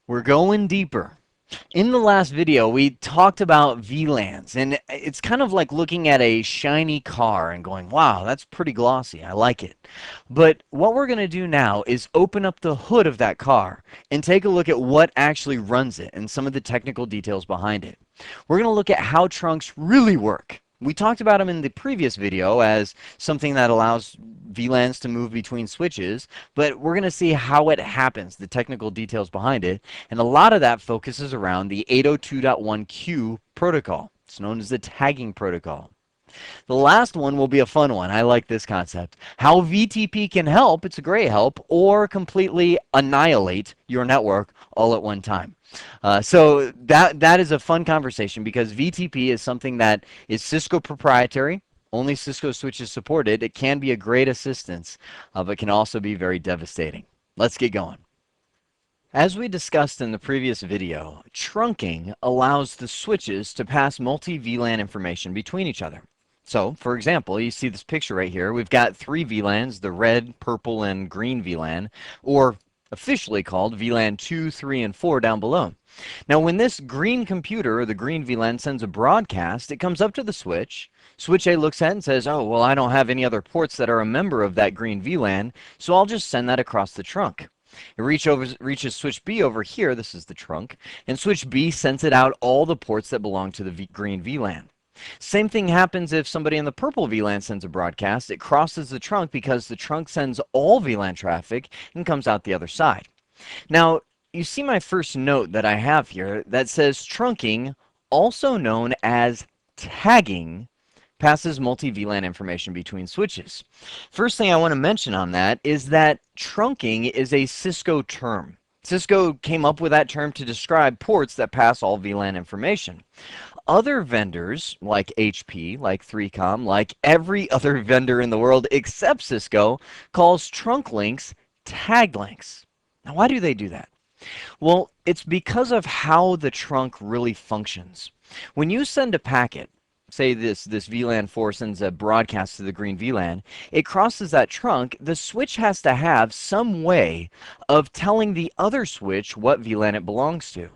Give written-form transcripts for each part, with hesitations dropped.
We're going deeper. In the last video, we talked about VLANs, and it's kind of like looking at a shiny car and going, wow, that's pretty glossy. I like it. But what we're going to do now is open up the hood of that car and take a look at what actually runs it and some of the technical details behind it. We're going to look at how trunks really work. We talked about them in the previous video as something that allows VLANs to move between switches, but we're going to see how it happens, the technical details behind it, and a lot of that focuses around the 802.1q protocol. It's known as the tagging protocol. The last one will be a fun one. I like this concept. How VTP can help, it's a great help, or completely annihilate your network all at one time. So that is a fun conversation because VTP is something that is Cisco proprietary. Only Cisco switches support it. It can be a great assistance, but can also be very devastating. Let's get going. As we discussed in the previous video, trunking allows the switches to pass multi-VLAN information between each other. So, for example, you see this picture right here. We've got three VLANs, the red, purple, and green VLAN, or officially called VLAN 2, 3, and 4 down below. Now, when this green computer, or the green VLAN, sends a broadcast, it comes up to the switch. Switch A looks at it and says, oh, well, I don't have any other ports that are a member of that green VLAN, so I'll just send that across the trunk. It reaches switch B over here, this is the trunk, and switch B sends it out all the ports that belong to the green VLAN. Same thing happens if somebody in the purple VLAN sends a broadcast. It crosses the trunk because the trunk sends all VLAN traffic and comes out the other side. Now, you see my first note that I have here that says trunking, also known as tagging, passes multi-VLAN information between switches. First thing I want to mention on that is that trunking is a Cisco term. Cisco came up with that term to describe ports that pass all VLAN information. Other vendors, like HP, like 3Com, like every other vendor in the world except Cisco, calls trunk links tag links. Now, why do they do that? Well, it's because of how the trunk really functions. When you send a packet, say this VLAN 4 sends a broadcast to the green VLAN, it crosses that trunk, the switch has to have some way of telling the other switch what VLAN it belongs to.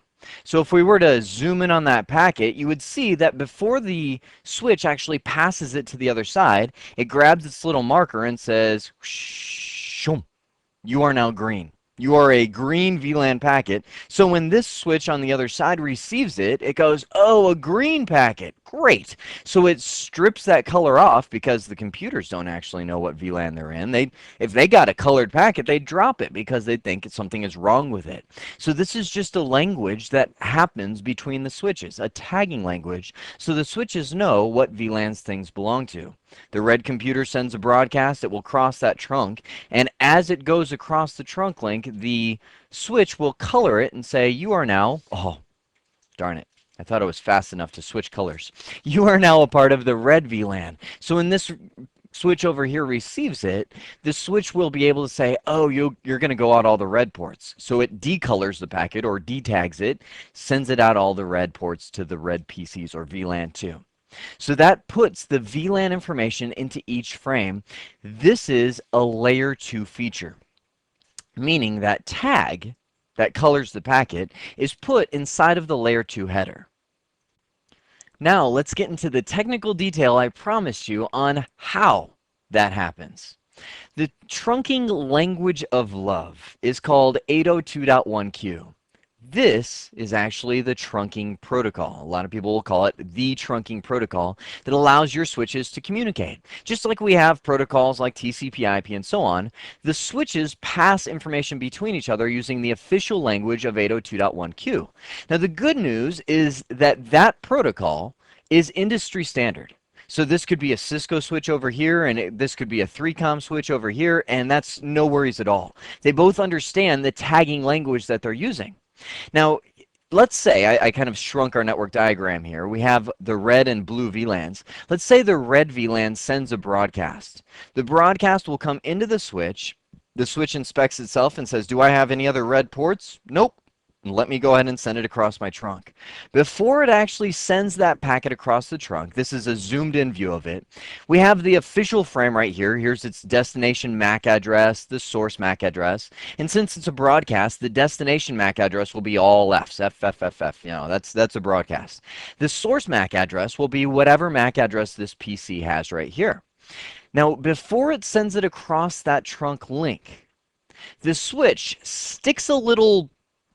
So if we were to zoom in on that packet, you would see that before the switch actually passes it to the other side, it grabs its little marker and says, "Shoom, you are now green. You are a green VLAN packet." So when this switch on the other side receives it, it goes, oh, a green packet. Great. So it strips that color off because the computers don't actually know what VLAN they're in. If they got a colored packet, they'd drop it because they think something is wrong with it. So this is just a language that happens between the switches, a tagging language, so the switches know what VLANs things belong to. The red computer sends a broadcast, it will cross that trunk, and as it goes across the trunk link, the switch will color it and say, you are now, oh, darn it. I thought it was fast enough to switch colors. You are now a part of the red VLAN. So when this switch over here receives it, the switch will be able to say, oh, you're going to go out all the red ports. So it decolors the packet or detags it, sends it out all the red ports to the red PCs or VLAN 2. So that puts the VLAN information into each frame. This is a layer 2 feature, meaning that tag that colors the packet is put inside of the layer 2 header. Now let's get into the technical detail I promised you on how that happens. The trunking language of love is called 802.1q. This is actually the trunking protocol. A lot of people will call it the trunking protocol that allows your switches to communicate. Just like we have protocols like TCP, IP, and so on, the switches pass information between each other using the official language of 802.1q. Now, the good news is that that protocol is industry standard. So this could be a Cisco switch over here, and this could be a 3Com switch over here, and that's no worries at all. They both understand the tagging language that they're using. Now, let's say, I kind of shrunk our network diagram here. We have the red and blue VLANs. Let's say the red VLAN sends a broadcast. The broadcast will come into the switch. The switch inspects itself and says, do I have any other red ports? Nope. Let me go ahead and send it across my trunk. Before it actually sends that packet across the trunk, this is a zoomed in view of it. We have the official frame right here. Here's its destination MAC address, the source MAC address. And since it's a broadcast, the destination MAC address will be all F's, F, F, F, F. You know, that's a broadcast. The source MAC address will be whatever MAC address this PC has right here. Now, before it sends it across that trunk link, the switch sticks a little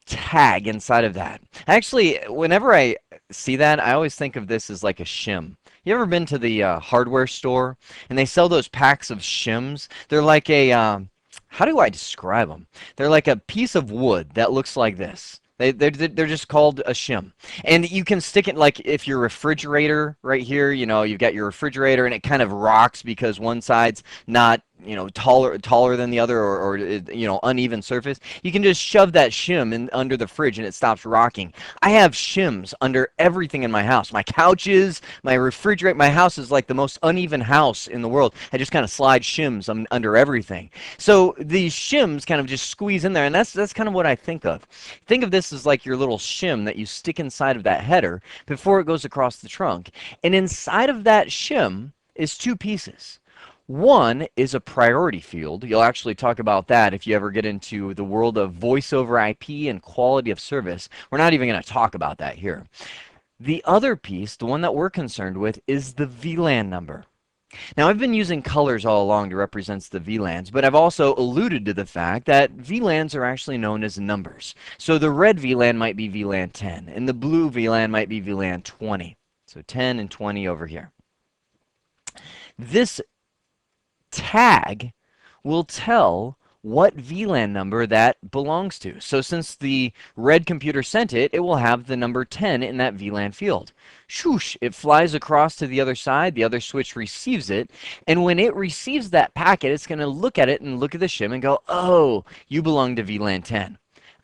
tag inside of that. Actually, whenever I see that, I always think of this as like a shim. You ever been to the hardware store and they sell those packs of shims? They're like a, how do I describe them? They're like a piece of wood that looks like this. They're just called a shim. And you can stick it like if your refrigerator right here, you know, you've got your refrigerator and it kind of rocks because one side's not, you know, taller than the other or you know, uneven surface. You can just shove that shim in under the fridge and it stops rocking. I have shims under everything in my house. My couches, my refrigerator, my house is like the most uneven house in the world. I just kind of slide shims under everything. So these shims kind of just squeeze in there, and that's kind of what I think of. Think of this as like your little shim that you stick inside of that header before it goes across the trunk. And inside of that shim is two pieces. One is a priority field. You'll actually talk about that if you ever get into the world of voice over IP and quality of service. We're not even going to talk about that here. The other piece, the one that we're concerned with, is the VLAN number. Now, I've been using colors all along to represent the VLANs, but I've also alluded to the fact that VLANs are actually known as numbers. So the red VLAN might be VLAN 10, and the blue VLAN might be VLAN 20. So 10 and 20 over here. This tag will tell what VLAN number that belongs to. So since the red computer sent it, it will have the number 10 in that VLAN field. Shoosh, it flies across to the other side, the other switch receives it, and when it receives that packet, it's going to look at it and look at the shim and go, oh, you belong to VLAN 10.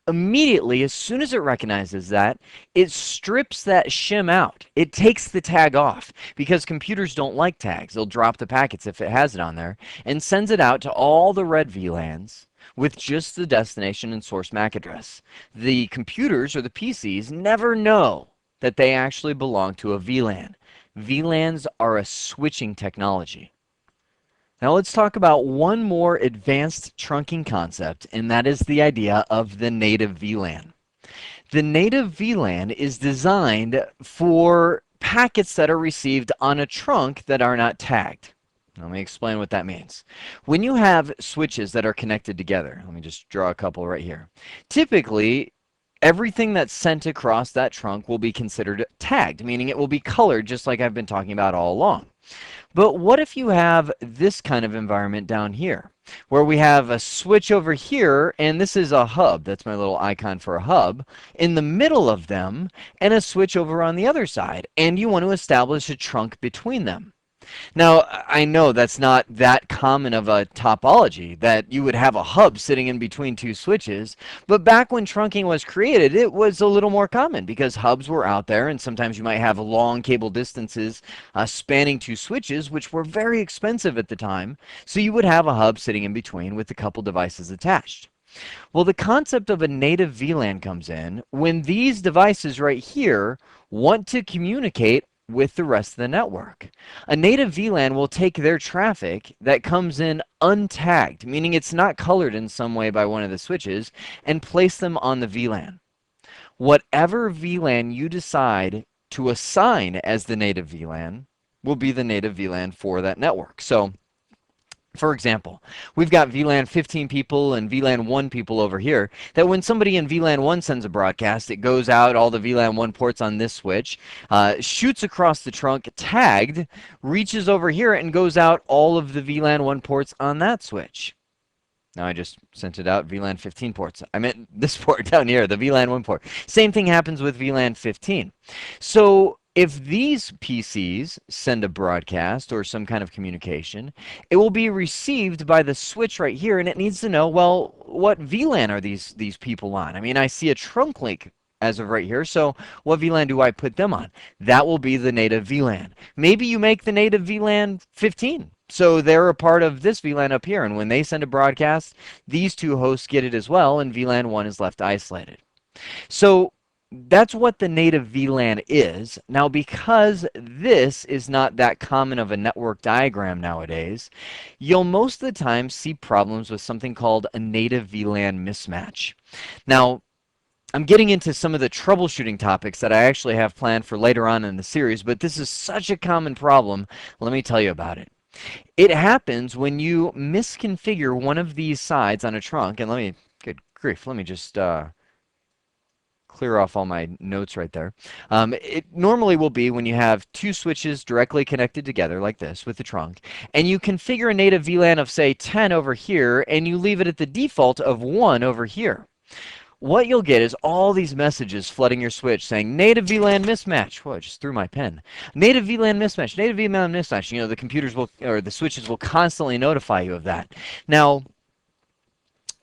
Immediately, as soon as it recognizes that, it strips that shim out. It takes the tag off because computers don't like tags. They'll drop the packets if it has it on there and sends it out to all the red VLANs with just the destination and source MAC address. The computers or the PCs never know that they actually belong to a VLAN. VLANs are a switching technology. Now let's talk about one more advanced trunking concept, and that is the idea of the native VLAN. The native VLAN is designed for packets that are received on a trunk that are not tagged. Let me explain what that means. When you have switches that are connected together, let me just draw a couple right here. Typically, everything that's sent across that trunk will be considered tagged, meaning it will be colored just like I've been talking about all along. But what if you have this kind of environment down here, where we have a switch over here, and this is a hub, that's my little icon for a hub, in the middle of them, and a switch over on the other side, and you want to establish a trunk between them. Now, I know that's not that common of a topology, that you would have a hub sitting in between two switches, but back when trunking was created, it was a little more common because hubs were out there, and sometimes you might have long cable distances spanning two switches, which were very expensive at the time, so you would have a hub sitting in between with a couple devices attached. Well, the concept of a native VLAN comes in when these devices right here want to communicate with the rest of the network. A native VLAN will take their traffic that comes in untagged, meaning it's not colored in some way by one of the switches, and place them on the VLAN. Whatever VLAN you decide to assign as the native VLAN will be the native VLAN for that network. So, for example, we've got VLAN 15 people and VLAN 1 people over here, that when somebody in VLAN 1 sends a broadcast, it goes out all the VLAN 1 ports on this switch, shoots across the trunk, tagged, reaches over here, and goes out all of the VLAN 1 ports on that switch. Now I just sent it out VLAN 15 ports. I meant this port down here, the VLAN 1 port. Same thing happens with VLAN 15. So if these PCs send a broadcast or some kind of communication, it will be received by the switch right here, and it needs to know, well, what VLAN are these people on? I mean, I see a trunk link as of right here, so what VLAN do I put them on? That will be the native VLAN. Maybe you make the native VLAN 15. So they're a part of this VLAN up here, and when they send a broadcast, these two hosts get it as well, and VLAN 1 is left isolated. So that's what the native VLAN is. Now, because this is not that common of a network diagram nowadays, you'll most of the time see problems with something called a native VLAN mismatch. Now, I'm getting into some of the troubleshooting topics that I actually have planned for later on in the series, but this is such a common problem. Let me tell you about it. It happens when you misconfigure one of these sides on a trunk, and good grief, let me just clear off all my notes right there. It normally will be when you have two switches directly connected together like this with the trunk, and you configure a native VLAN of, say, 10 over here, and you leave it at the default of 1 over here. What you'll get is all these messages flooding your switch saying native VLAN mismatch. Whoa, I just threw my pen. Native VLAN mismatch, native VLAN mismatch. You know, the computers will, or the switches will constantly notify you of that. Now,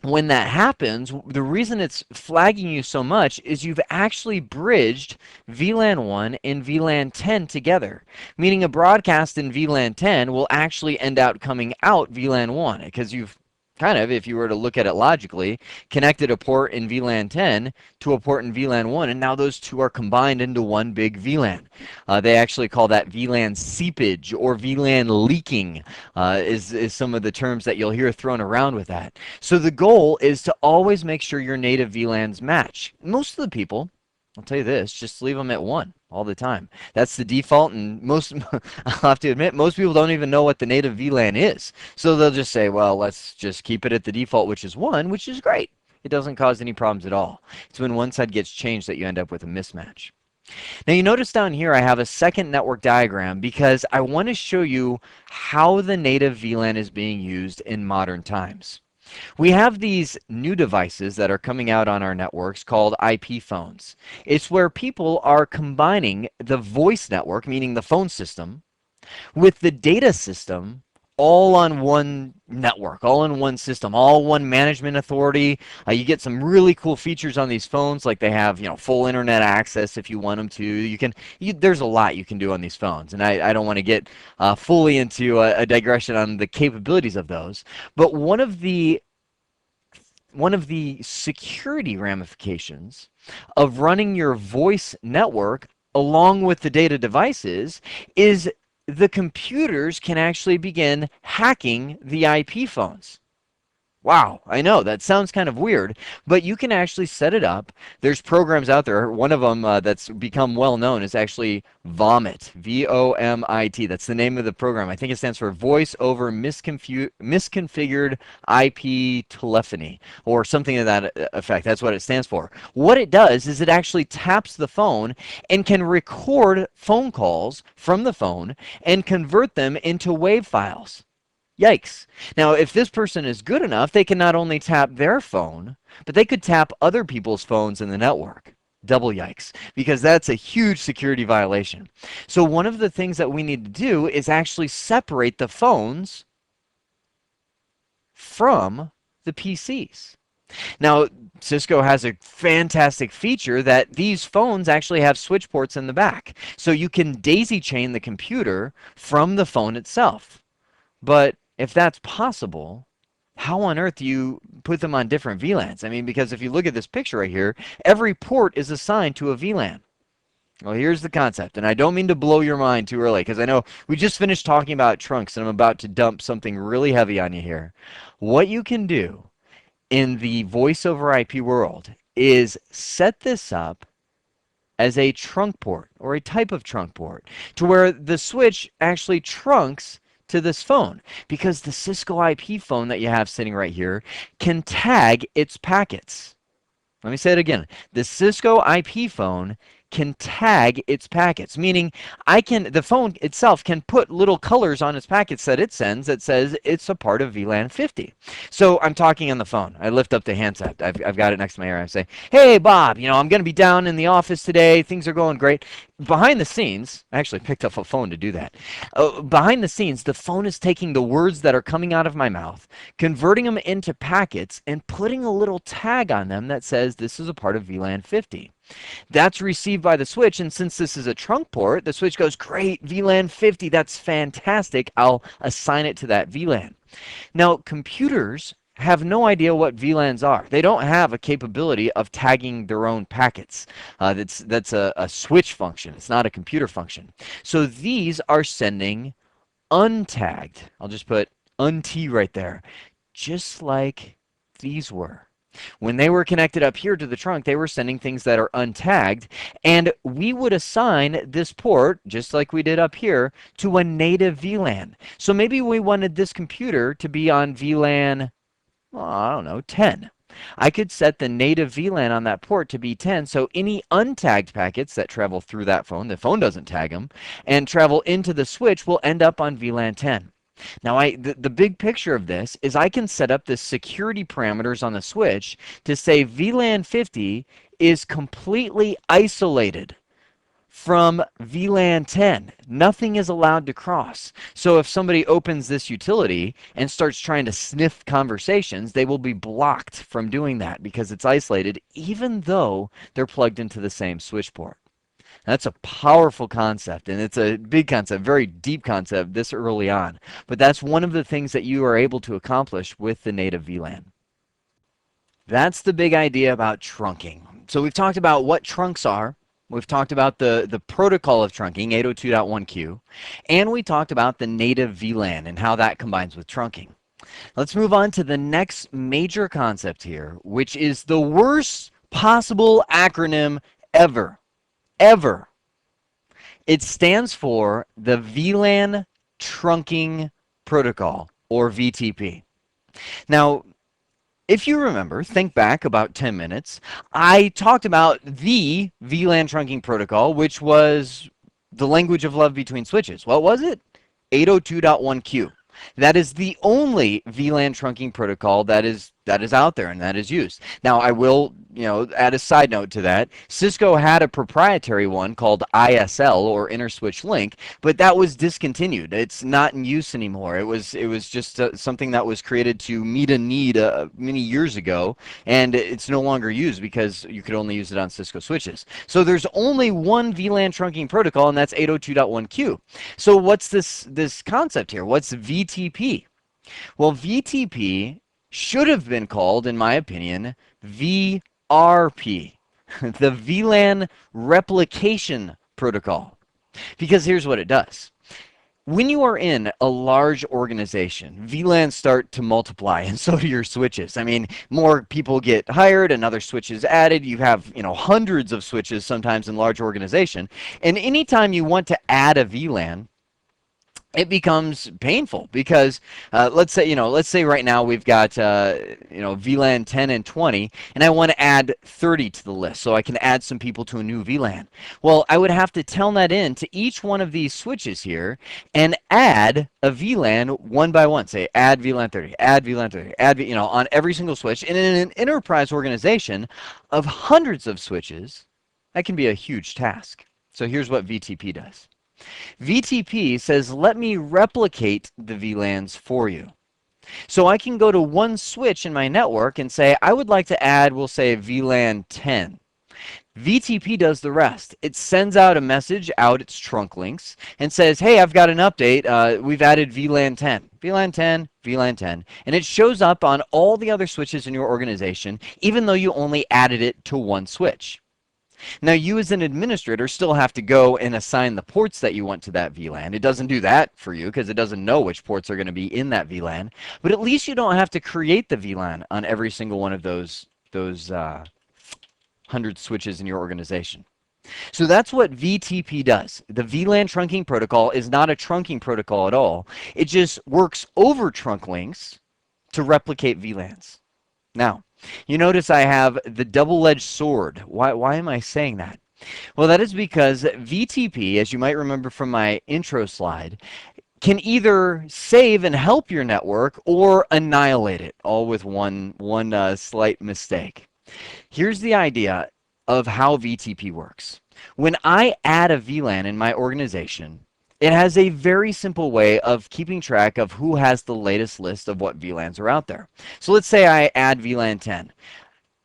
when that happens, the reason it's flagging you so much is you've actually bridged VLAN 1 and VLAN 10 together, meaning a broadcast in VLAN 10 will actually end up coming out VLAN 1 because you've kind of, if you were to look at it logically, connected a port in VLAN 10 to a port in VLAN 1, and now those two are combined into one big VLAN. They actually call that VLAN seepage or VLAN leaking is some of the terms that you'll hear thrown around with that. So the goal is to always make sure your native VLANs match. Most of the people, I'll tell you this, just leave them at 1 all the time. That's the default, and most, I'll have to admit, most people don't even know what the native VLAN is. So they'll just say, well, let's just keep it at the default, which is 1, which is great. It doesn't cause any problems at all. It's when one side gets changed that you end up with a mismatch. Now you notice down here I have a second network diagram because I want to show you how the native VLAN is being used in modern times. We have these new devices that are coming out on our networks called IP phones. It's where people are combining the voice network, meaning the phone system, with the data system all on one network, all in one system, all one management authority. You get some really cool features on these phones, like they have, full internet access if you want them to. There's a lot you can do on these phones, and I don't want to get fully into a digression on the capabilities of those. But one of the security ramifications of running your voice network along with the data devices is the computers can actually begin hacking the IP phones. Wow, I know that sounds kind of weird, but you can actually set it up. There's programs out there. One of them that's become well known is actually Vomit, VOMIT. That's the name of the program. I think it stands for Voice over Misconfigured IP Telephony or something to that effect. That's what it stands for. What it does is it actually taps the phone and can record phone calls from the phone and convert them into WAV files. Yikes. Now, if this person is good enough, they can not only tap their phone, but they could tap other people's phones in the network. Double yikes, because that's a huge security violation. So one of the things that we need to do is actually separate the phones from the PCs. Now, Cisco has a fantastic feature that these phones actually have switch ports in the back. So you can daisy chain the computer from the phone itself. But if that's possible, how on earth do you put them on different VLANs? I mean, because if you look at this picture right here, every port is assigned to a VLAN. Well, here's the concept, and I don't mean to blow your mind too early, because I know we just finished talking about trunks, and I'm about to dump something really heavy on you here. What you can do in the voice over IP world is set this up as a trunk port, or a type of trunk port, to where the switch actually trunks to this phone, because the Cisco IP phone that you have sitting right here can tag its packets. Let me say it again. The Cisco IP phone can tag its packets, meaning the phone itself can put little colors on its packets that it sends that says it's a part of VLAN 50. So I'm talking on the phone. I lift up the handset. I've got it next to my ear. I say, hey, Bob, I'm going to be down in the office today. Things are going great. Behind the scenes, I actually picked up a phone to do that. Behind the scenes, the phone is taking the words that are coming out of my mouth, converting them into packets, and putting a little tag on them that says this is a part of VLAN 50. That's received by the switch, and since this is a trunk port, the switch goes, great, VLAN 50, that's fantastic. I'll assign it to that VLAN. Now, computers have no idea what VLANs are. They don't have a capability of tagging their own packets. That's a switch function. It's not a computer function. So these are sending untagged. I'll just put unt right there, just like these were. When they were connected up here to the trunk, they were sending things that are untagged, and we would assign this port, just like we did up here, to a native VLAN. So maybe we wanted this computer to be on VLAN, well, I don't know, 10. I could set the native VLAN on that port to be 10, so any untagged packets that travel through that phone, the phone doesn't tag them, and travel into the switch will end up on VLAN 10. Now, the big picture of this is I can set up the security parameters on the switch to say VLAN 50 is completely isolated from VLAN 10. Nothing is allowed to cross. So if somebody opens this utility and starts trying to sniff conversations, they will be blocked from doing that because it's isolated, even though they're plugged into the same switch port. That's a powerful concept, and it's a big concept, very deep concept this early on. But that's one of the things that you are able to accomplish with the native VLAN. That's the big idea about trunking. So we've talked about what trunks are. We've talked about the protocol of trunking, 802.1q, and we talked about the native VLAN and how that combines with trunking. Let's move on to the next major concept here, which is the worst possible acronym ever. It stands for the VLAN Trunking Protocol, or VTP. Now, if you remember, think back about 10 minutes, I talked about the VLAN Trunking Protocol, which was the language of love between switches. What was it? 802.1q. That is the only VLAN trunking protocol that is out there and that is used. Now, I will, add a side note to that. Cisco had a proprietary one called ISL, or Interswitch Link, but that was discontinued. It's not in use anymore. It was just something that was created to meet a need many years ago, and it's no longer used because you could only use it on Cisco switches. So there's only one VLAN trunking protocol, and that's 802.1q. So what's this concept here? What's VTP? Well, VTP should have been called, in my opinion, VRP, the VLAN Replication Protocol. Because here's what it does. When you are in a large organization, VLANs start to multiply, and so do your switches. I mean, more people get hired, another switches added. You have, hundreds of switches sometimes in large organization. And anytime you want to add a VLAN, it becomes painful because let's say right now we've got VLAN 10 and 20, and I want to add 30 to the list so I can add some people to a new VLAN. Well, I would have to tell that in to each one of these switches here and add a VLAN one by one. Say add VLAN 30, add VLAN 30, add on every single switch. And in an enterprise organization of hundreds of switches, that can be a huge task. So here's what VTP does. VTP says, let me replicate the VLANs for you. So I can go to one switch in my network and say, I would like to add, we'll say VLAN 10. VTP does the rest. It sends out a message out its trunk links and says, hey, I've got an update. We've added VLAN 10. VLAN 10, VLAN 10. And it shows up on all the other switches in your organization, even though you only added it to one switch. Now, you as an administrator still have to go and assign the ports that you want to that VLAN. It doesn't do that for you because it doesn't know which ports are going to be in that VLAN. But at least you don't have to create the VLAN on every single one of those 100 switches in your organization. So that's what VTP does. The VLAN trunking protocol is not a trunking protocol at all. It just works over trunk links to replicate VLANs. Now, you notice I have the double-edged sword. Why am I saying that? Well, that is because VTP, as you might remember from my intro slide, can either save and help your network or annihilate it, all with one slight mistake. Here's the idea of how VTP works. When I add a VLAN in my organization, it has a very simple way of keeping track of who has the latest list of what VLANs are out there. So let's say I add VLAN 10.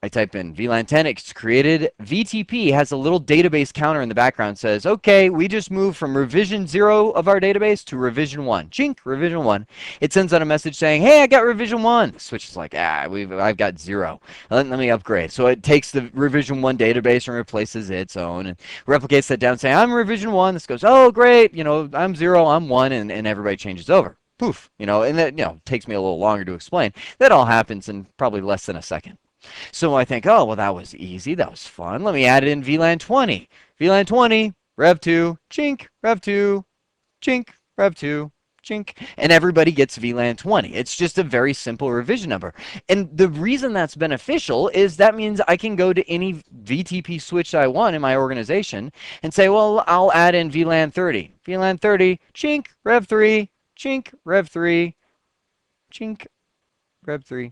I type in VLAN 10, it's created. VTP has a little database counter in the background, says, okay, we just moved from revision 0 of our database to revision 1. Chink, revision 1. It sends out a message saying, hey, I got revision 1. The switch is like, I've got 0. Let me upgrade. So it takes the revision 1 database and replaces its own and replicates that down, saying, I'm revision 1. This goes, oh, great, I'm 0, I'm 1, and everybody changes over. Poof, and that, takes me a little longer to explain. That all happens in probably less than a second. So I think, oh, well, that was easy. That was fun. Let me add in VLAN 20. VLAN 20, Rev 2, chink, Rev 2, chink, Rev 2, chink. And everybody gets VLAN 20. It's just a very simple revision number. And the reason that's beneficial is that means I can go to any VTP switch I want in my organization and say, well, I'll add in VLAN 30. VLAN 30, chink, Rev 3, chink, Rev 3, chink, Rev 3.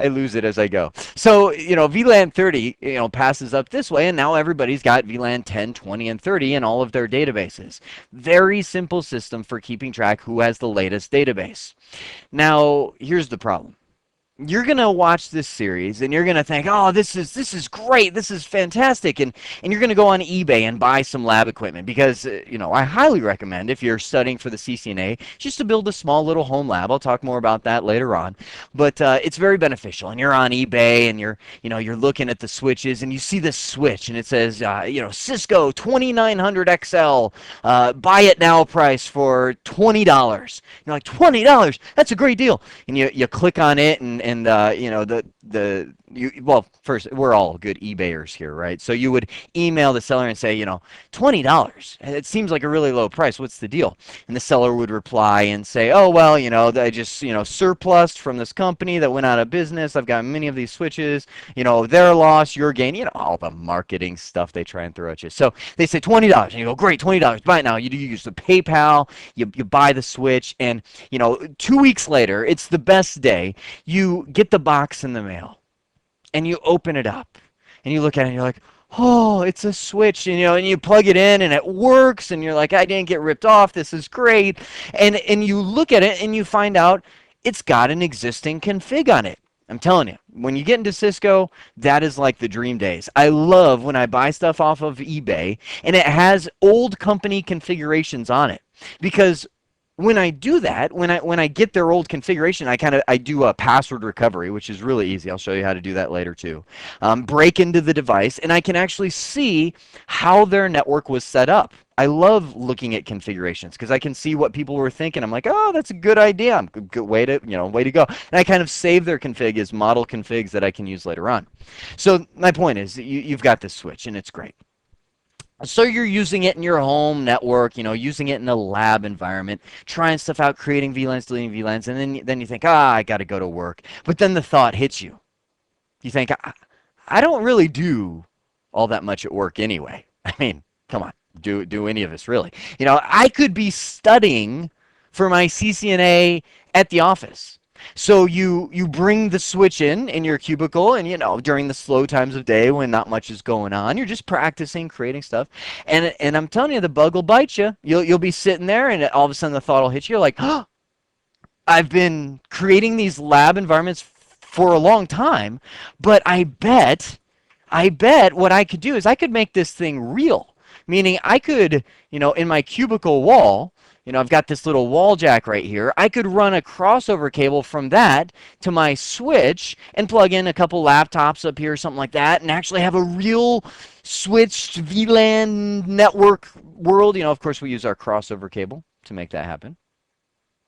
I lose it as I go. So, VLAN 30, passes up this way, and now everybody's got VLAN 10, 20, and 30 in all of their databases. Very simple system for keeping track who has the latest database. Now, here's the problem. You're going to watch this series and you're going to think, oh, this is great. This is fantastic. And you're going to go on eBay and buy some lab equipment because, I highly recommend if you're studying for the CCNA just to build a small little home lab. I'll talk more about that later on. But it's very beneficial. And you're on eBay and you're looking at the switches and you see this switch and it says, Cisco 2900 XL, buy it now price for $20. You're like, $20? That's a great deal. And you click on it and first, we're all good eBayers here, right? So you would email the seller and say, $20. It seems like a really low price. What's the deal? And the seller would reply and say, oh, well, I just, surplused from this company that went out of business. I've got many of these switches. Their loss, your gain, all the marketing stuff they try and throw at you. So they say $20. And you go, great, $20. Buy it now. You use the PayPal. You buy the switch. And, 2 weeks later, it's the best day. You get the box in the mail. And you open it up and you look at it and you're like, oh, it's a switch, and you plug it in and it works and you're like, I didn't get ripped off. This is great. And you look at it and you find out it's got an existing config on it. I'm telling you, when you get into Cisco, that is like the dream days. I love when I buy stuff off of eBay and it has old company configurations on it because when I do that, when I get their old configuration, I do a password recovery, which is really easy. I'll show you how to do that later too. Break into the device, and I can actually see how their network was set up. I love looking at configurations because I can see what people were thinking. I'm like, oh, that's a good idea. Good way to go. And I kind of save their config as model configs that I can use later on. So my point is, you've got this switch, and it's great. So you're using it in your home network, using it in a lab environment, trying stuff out, creating VLANs, deleting VLANs, and then you think, I got to go to work. But then the thought hits you. You think, I don't really do all that much at work anyway. I mean, come on, do any of this really? I could be studying for my CCNA at the office. So you bring the switch in your cubicle, and during the slow times of day when not much is going on, you're just practicing creating stuff, and I'm telling you, the bug will bite you. You'll be sitting there, and all of a sudden the thought will hit you. You're like, oh, I've been creating these lab environments for a long time, but I bet what I could do is I could make this thing real. Meaning I could, in my cubicle wall. I've got this little wall jack right here. I could run a crossover cable from that to my switch and plug in a couple laptops up here or something like that and actually have a real switched VLAN network world. Of course, we use our crossover cable to make that happen.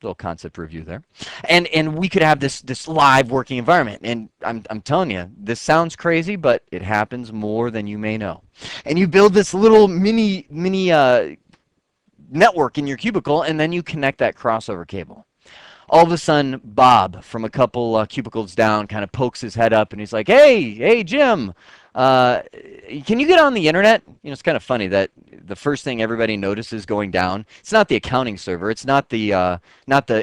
Little concept review there. And we could have this live working environment. And I'm telling you, this sounds crazy, but it happens more than you may know. And you build this little mini network in your cubicle, and then you connect that crossover cable. All of a sudden, Bob from a couple cubicles down kind of pokes his head up, and he's like, hey, Jim, can you get on the internet? It's kind of funny that the first thing everybody notices going down, it's not the accounting server, it's not the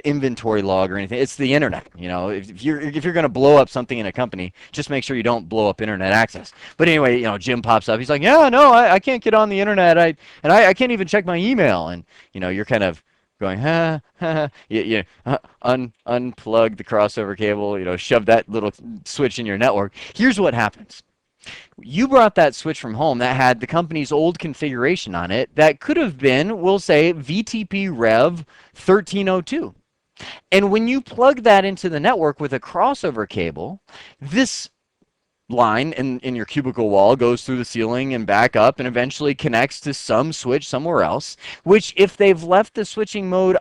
inventory log or anything, it's the internet. If you're going to blow up something in a company, just make sure you don't blow up internet access. But anyway, Jim pops up. He's like, yeah, no, I can't get on the internet. I can't even check my email. And you're kind of going, unplug the crossover cable, shove that little switch in your network. Here's what happens. You brought that switch from home that had the company's old configuration on it that could have been, we'll say, VTP Rev 1302. And when you plug that into the network with a crossover cable, this line in your cubicle wall goes through the ceiling and back up and eventually connects to some switch somewhere else, which if they've left the switching mode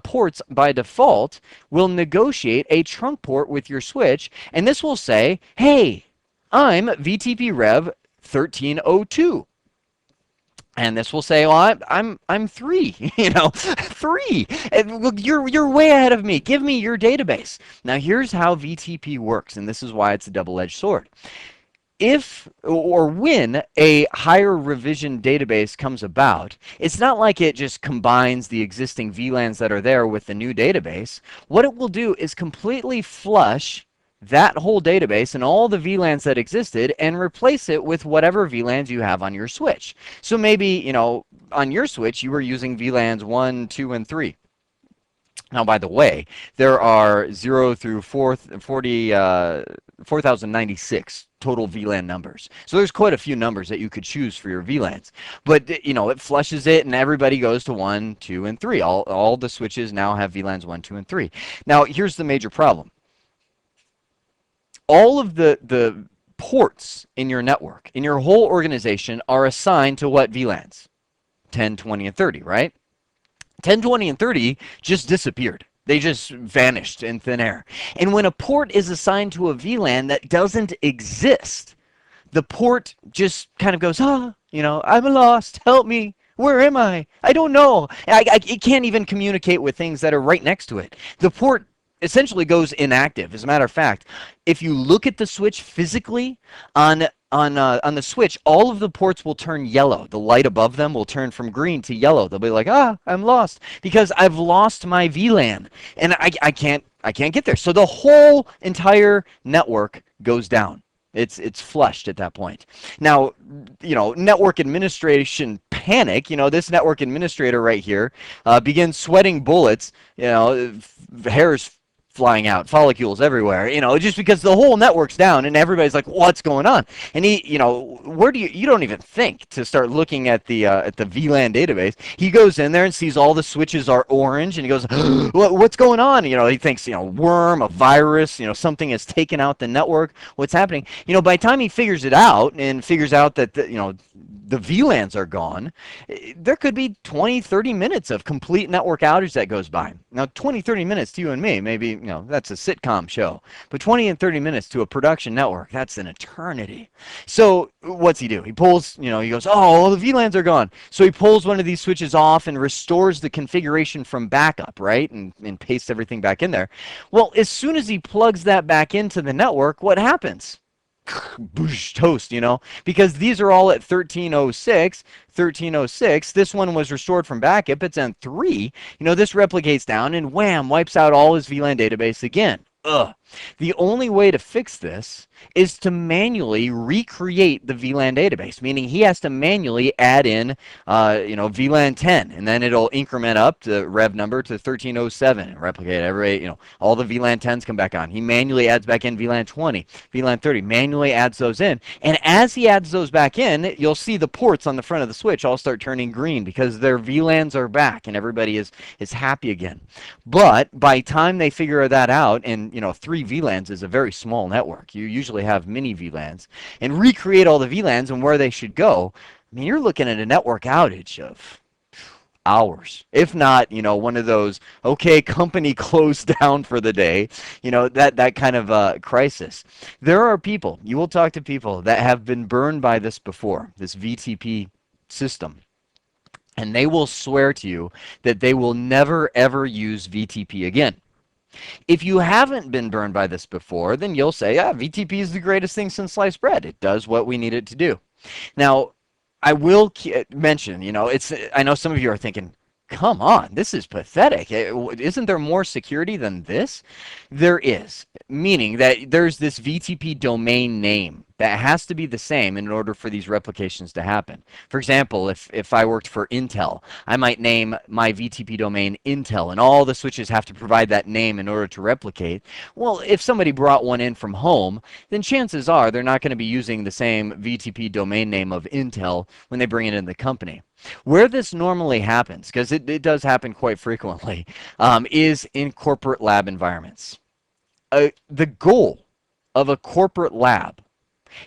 ports by default, will negotiate a trunk port with your switch, and this will say, hey, I'm VTP Rev 1302. And this will say, well, I'm 3, 3. And you're way ahead of me. Give me your database. Now here's how VTP works, and this is why it's a double-edged sword. If or when a higher revision database comes about, it's not like it just combines the existing VLANs that are there with the new database. What it will do is completely flush that whole database and all the VLANs that existed and replace it with whatever VLANs you have on your switch. So maybe, on your switch, you were using VLANs 1, 2, and 3. Now, by the way, there are 0 through 4,096 total VLAN numbers. So there's quite a few numbers that you could choose for your VLANs. But, it flushes it and everybody goes to 1, 2, and 3. All the switches now have VLANs 1, 2, and 3. Now, here's the major problem. All of the ports in your network, in your whole organization, are assigned to what VLANs? 10, 20, and 30, right? 10, 20, and 30 just disappeared. They just vanished in thin air. And when a port is assigned to a VLAN that doesn't exist, the port just kind of goes, I'm lost, help me. Where am I? I don't know. It can't even communicate with things that are right next to it. The port essentially goes inactive. As a matter of fact, if you look at the switch physically on the switch, all of the ports will turn yellow. The light above them will turn from green to yellow. They'll be like, I'm lost because I've lost my VLAN and I can't get there. So the whole entire network goes down. It's flushed at that point. Now, network administration panic. This network administrator right here begins sweating bullets. Hairs flying out, follicles everywhere, just because the whole network's down and everybody's like, what's going on? And he, where do you don't even think to start looking at the VLAN database. He goes in there and sees all the switches are orange and he goes, what's going on? He thinks, worm, a virus, something has taken out the network. What's happening? By the time he figures it out and figures out that, the VLANs are gone, there could be 20, 30 minutes of complete network outage that goes by. Now, 20, 30 minutes to you and me, maybe, that's a sitcom show. But 20 and 30 minutes to a production network, that's an eternity. So what's he do? He pulls, he goes, the VLANs are gone. So he pulls one of these switches off and restores the configuration from backup, right? And pastes everything back in there. Well, as soon as he plugs that back into the network, what happens? Boosh, toast, because these are all at 1306. This one was restored from backup. It's on 3. This replicates down and wham, wipes out all his VLAN database again. The only way to fix this is to manually recreate the VLAN database, meaning he has to manually add in, VLAN 10, and then it'll increment up the rev number to 1307 and replicate every, all the VLAN 10s come back on. He manually adds back in VLAN 20, VLAN 30, manually adds those in. And as he adds those back in, you'll see the ports on the front of the switch all start turning green because their VLANs are back and everybody is happy again. But by the time they figure that out, and 3 VLANs is a very small network. You usually have mini VLANs, and recreate all the VLANs and where they should go. I mean, you're looking at a network outage of hours, if not, one of those, okay, company closed down for the day, that kind of crisis. There are people, you will talk to people that have been burned by this before, this VTP system. And they will swear to you that they will never, ever use VTP again. If you haven't been burned by this before, then you'll say, VTP is the greatest thing since sliced bread. It does what we need it to do. Now, I will mention, I know some of you are thinking, come on, this is pathetic. Isn't there more security than this? There is, meaning that there's this VTP domain name that has to be the same in order for these replications to happen. For example, if I worked for Intel, I might name my VTP domain Intel, and all the switches have to provide that name in order to replicate. Well, if somebody brought one in from home, then chances are they're not going to be using the same VTP domain name of Intel when they bring it in the company. Where this normally happens, because it does happen quite frequently, is in corporate lab environments. The goal of a corporate lab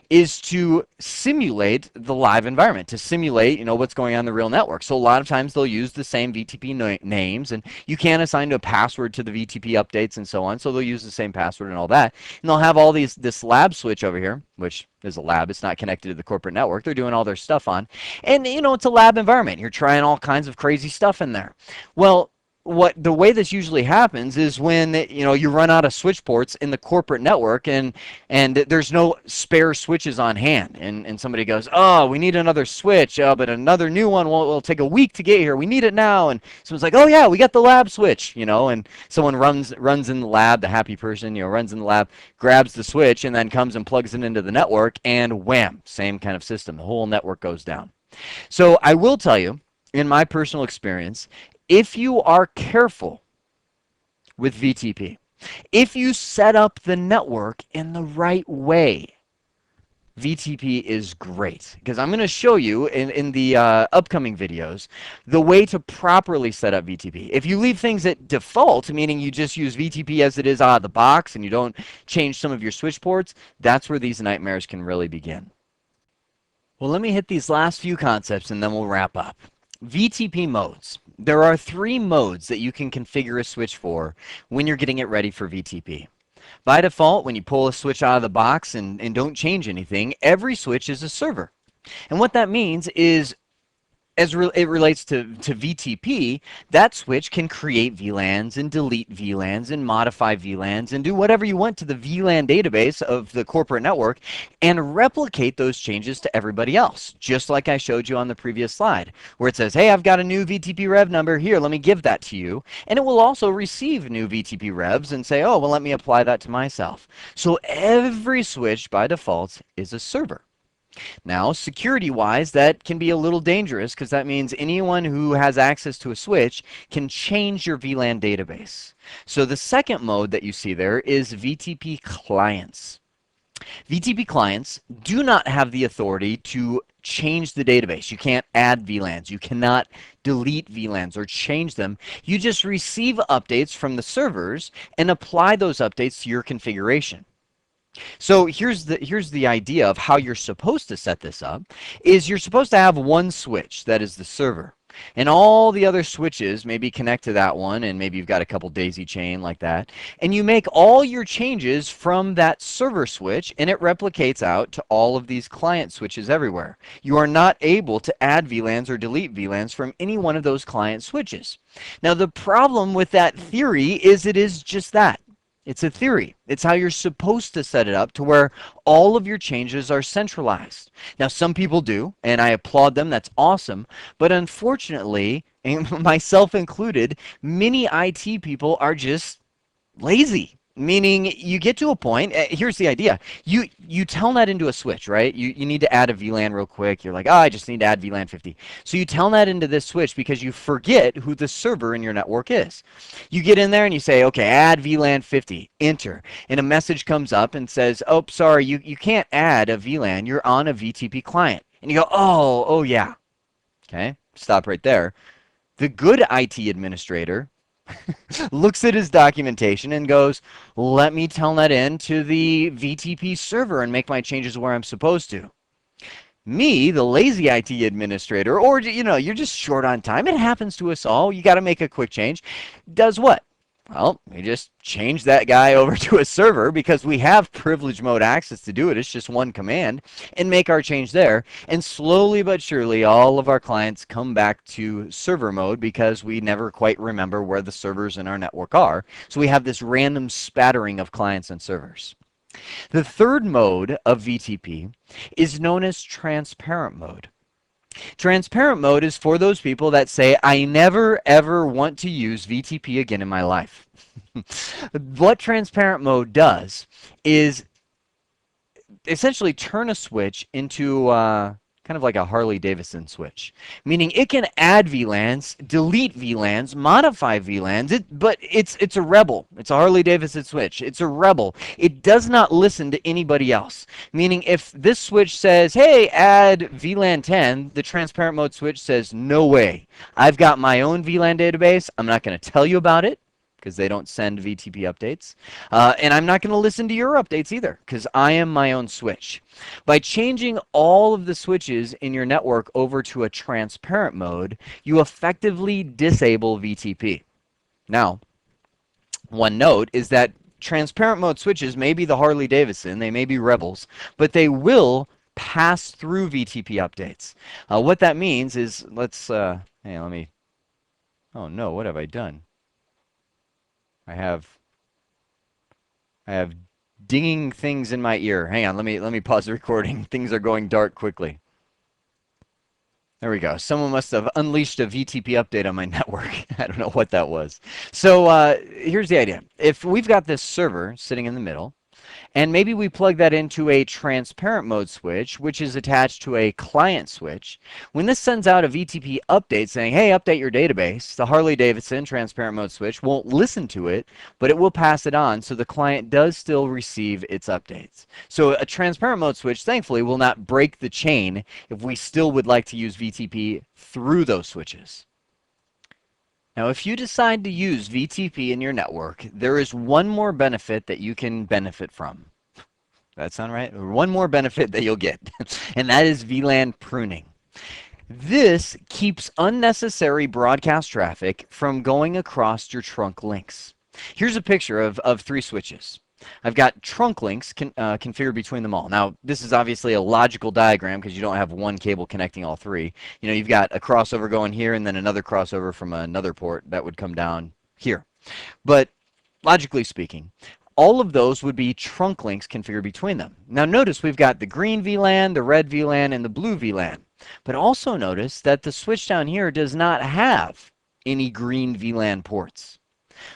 is to simulate the live environment, to simulate, what's going on in the real network. So a lot of times they'll use the same VTP names, and you can't assign a password to the VTP updates and so on, so they'll use the same password and all that. And they'll have all this lab switch over here, which is a lab. It's not connected to the corporate network. They're doing all their stuff on. And, it's a lab environment. You're trying all kinds of crazy stuff in there. Well, the way this usually happens is when you run out of switch ports in the corporate network and there's no spare switches on hand, and somebody goes, oh, we need another switch, but another new one will take a week to get here, we need it now. And someone's like, oh yeah, we got the lab switch, and someone runs in the lab, the happy person runs in the lab, grabs the switch, and then comes and plugs it into the network, and wham, same kind of system, the whole network goes down. So I will tell you, in my personal experience, if you are careful with VTP, if you set up the network in the right way, VTP is great. Because I'm going to show you in the upcoming videos the way to properly set up VTP. If you leave things at default, meaning you just use VTP as it is out of the box and you don't change some of your switch ports, that's where these nightmares can really begin. Well, let me hit these last few concepts and then we'll wrap up. VTP modes. There are 3 modes that you can configure a switch for when you're getting it ready for VTP. By default, when you pull a switch out of the box and don't change anything, every switch is a server. And what that means is, as it relates to VTP, that switch can create VLANs and delete VLANs and modify VLANs and do whatever you want to the VLAN database of the corporate network and replicate those changes to everybody else, just like I showed you on the previous slide, where it says, hey, I've got a new VTP rev number here, let me give that to you. And it will also receive new VTP revs and say, oh, well, let me apply that to myself. So every switch by default is a server. Now, security-wise, that can be a little dangerous because that means anyone who has access to a switch can change your VLAN database. So the second mode that you see there is VTP clients. VTP clients do not have the authority to change the database. You can't add VLANs. You cannot delete VLANs or change them. You just receive updates from the servers and apply those updates to your configuration. So here's the idea of how you're supposed to set this up, is you're supposed to have one switch that is the server. And all the other switches maybe connect to that one, and maybe you've got a couple daisy chain like that. And you make all your changes from that server switch, and it replicates out to all of these client switches everywhere. You are not able to add VLANs or delete VLANs from any one of those client switches. Now, the problem with that theory is it is just that. It's a theory. It's how you're supposed to set it up to where all of your changes are centralized. Now, some people do, and I applaud them. That's awesome. But unfortunately, and myself included, many IT people are just lazy. Meaning you get to a point, here's the idea. You telnet into a switch, right? You need to add a VLAN real quick. You're like, oh, I just need to add VLAN 50. So you telnet into this switch because you forget who the server in your network is. You get in there and you say, okay, add VLAN 50, enter. And a message comes up and says, oh, sorry, you can't add a VLAN. You're on a VTP client. And you go, oh yeah. Okay, stop right there. The good IT administrator looks at his documentation and goes, let me telnet in to the VTP server and make my changes where I'm supposed to. Me, the lazy IT administrator, or you're just short on time. It happens to us all. You got to make a quick change. Does what? Well, we just change that guy over to a server because we have privilege mode access to do it. It's just one command, and make our change there. And slowly but surely, all of our clients come back to server mode because we never quite remember where the servers in our network are. So we have this random spattering of clients and servers. The third mode of VTP is known as transparent mode. Transparent mode is for those people that say, I never ever want to use VTP again in my life. What transparent mode does is essentially turn a switch into kind of like a Harley Davidson switch, meaning it can add VLANs, delete VLANs, modify VLANs, but it's a rebel. It's a Harley Davidson switch. It's a rebel. It does not listen to anybody else, meaning if this switch says, hey, add VLAN 10, the transparent mode switch says, no way. I've got my own VLAN database. I'm not going to tell you about it, because they don't send VTP updates. And I'm not going to listen to your updates either, because I am my own switch. By changing all of the switches in your network over to a transparent mode, you effectively disable VTP. Now, one note is that transparent mode switches may be the Harley Davidson, they may be rebels, but they will pass through VTP updates. What that means is, hey, let me, oh no, what have I done? I have dinging things in my ear. Hang on, let me pause the recording. Things are going dark quickly. There we go. Someone must have unleashed a VTP update on my network. I don't know what that was. So here's the idea. If we've got this server sitting in the middle, and maybe we plug that into a transparent mode switch, which is attached to a client switch. When this sends out a VTP update saying, hey, update your database, the Harley-Davidson transparent mode switch won't listen to it, but it will pass it on, so the client does still receive its updates. So a transparent mode switch, thankfully, will not break the chain if we still would like to use VTP through those switches. Now, if you decide to use VTP in your network, there is one more benefit that you can benefit from. That sound right? One more benefit that you'll get, and that is VLAN pruning. This keeps unnecessary broadcast traffic from going across your trunk links. Here's a picture of 3 switches. I've got trunk links configured between them all. Now, this is obviously a logical diagram because you don't have one cable connecting all 3. You know, you've got a crossover going here and then another crossover from another port that would come down here. But logically speaking, all of those would be trunk links configured between them. Now, notice we've got the green VLAN, the red VLAN, and the blue VLAN. But also notice that the switch down here does not have any green VLAN ports.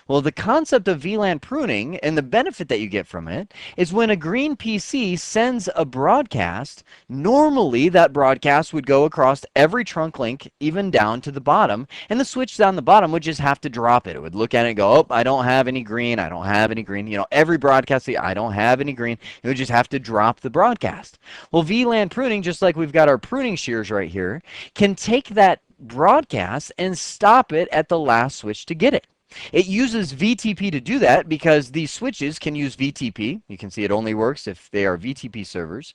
Well, the concept of VLAN pruning and the benefit that you get from it is when a green PC sends a broadcast, normally that broadcast would go across every trunk link, even down to the bottom, and the switch down the bottom would just have to drop it. It would look at it and go, oh, I don't have any green, I don't have any green. You know, every broadcast, I don't have any green. It would just have to drop the broadcast. Well, VLAN pruning, just like we've got our pruning shears right here, can take that broadcast and stop it at the last switch to get it. It uses VTP to do that because these switches can use VTP. You can see it only works if they are VTP servers.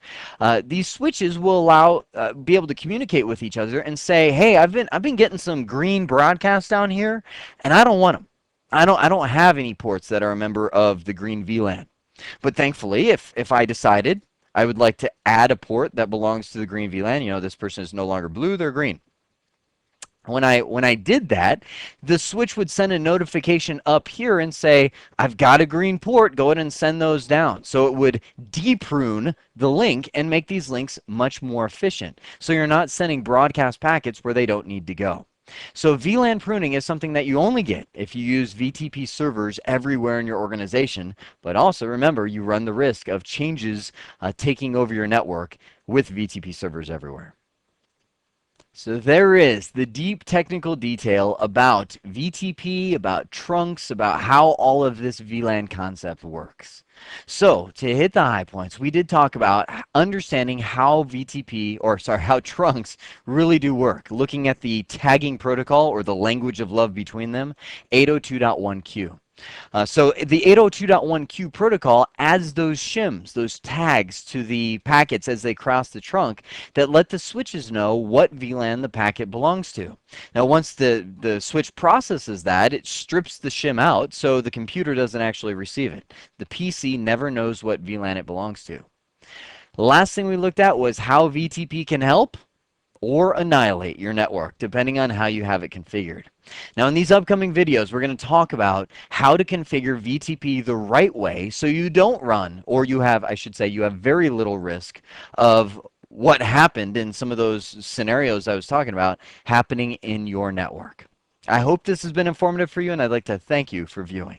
These switches will allow be able to communicate with each other and say, "Hey, I've been getting some green broadcasts down here, and I don't want them. I don't have any ports that are a member of the green VLAN." But thankfully, if I decided I would like to add a port that belongs to the green VLAN, you know, this person is no longer blue, they're green. When I did that, the switch would send a notification up here and say, I've got a green port, go ahead and send those down. So it would deprune the link and make these links much more efficient. So you're not sending broadcast packets where they don't need to go. So VLAN pruning is something that you only get if you use VTP servers everywhere in your organization. But also remember, you run the risk of changes taking over your network with VTP servers everywhere. So there is the deep technical detail about VTP, about trunks, about how all of this VLAN concept works. So to hit the high points, we did talk about understanding how how trunks really do work, looking at the tagging protocol or the language of love between them, 802.1q. So the 802.1q protocol adds those shims, those tags to the packets as they cross the trunk that let the switches know what VLAN the packet belongs to. Now once the switch processes that, it strips the shim out so the computer doesn't actually receive it. The PC never knows what VLAN it belongs to. The last thing we looked at was how VTP can help or annihilate your network, depending on how you have it configured. Now, in these upcoming videos, we're going to talk about how to configure VTP the right way so you don't run, or you have, I should say, you have very little risk of what happened in some of those scenarios I was talking about happening in your network. I hope this has been informative for you, and I'd like to thank you for viewing.